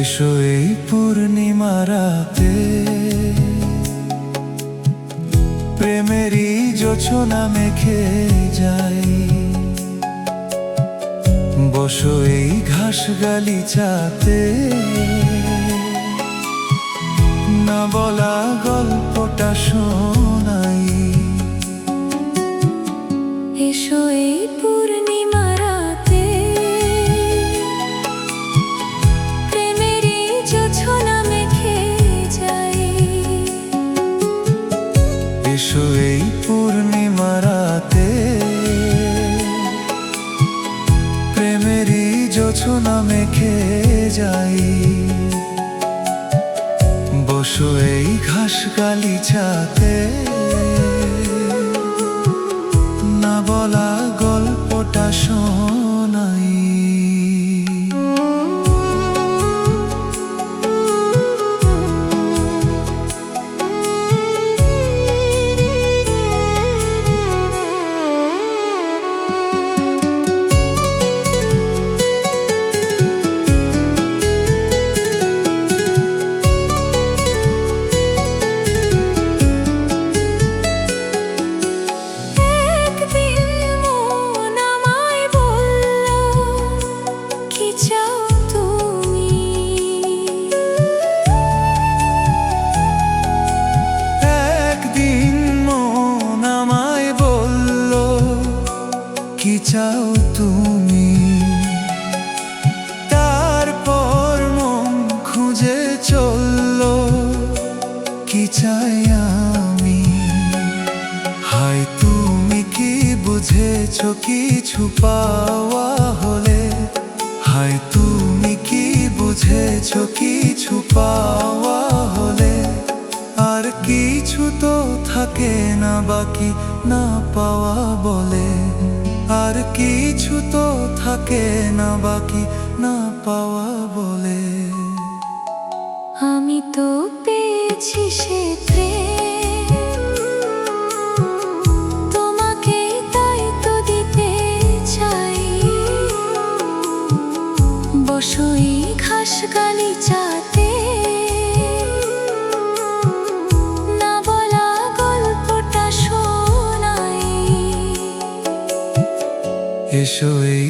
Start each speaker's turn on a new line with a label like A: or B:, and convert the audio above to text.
A: এসো এই পূর্ণিমা রাতে, প্রেমেরই জোছনা মেখে যাই। বসো এই ঘাস গালিচাতে, না বলা গল্পটা শোনাই।
B: এসো এই পূর্ণিমা রাতে, প্রেমেরই জোছনা মেখে যাই।
A: এসো এই পূর্ণিমা রাতে, প্রেমেরই জোছনা মেখে যাই। বসো এই ঘাস গালিচাতে, না বলা গল্পটা শোনাই। কি চাও তুমি? তারপর মন খুঁজে চললো কি চাই আমি। হায় তুমি কি বুঝেছো কিছু পাওয়া হলে? হায় তুমি কি বুঝেছো কিছু পাওয়া হলে? আর কিছু তো থাকে না বাকি না পাওয়া বলে। আর কিছু তো থাকে না বাকি না পাওয়া বলে।
B: আমি তো পেয়েছি সে প্রেম, তোমাকে তাই তো দিতে চাই। বসো এই ঘাস গালিচাতে, না বলা গল্পটা শোনাই।
A: এসো এই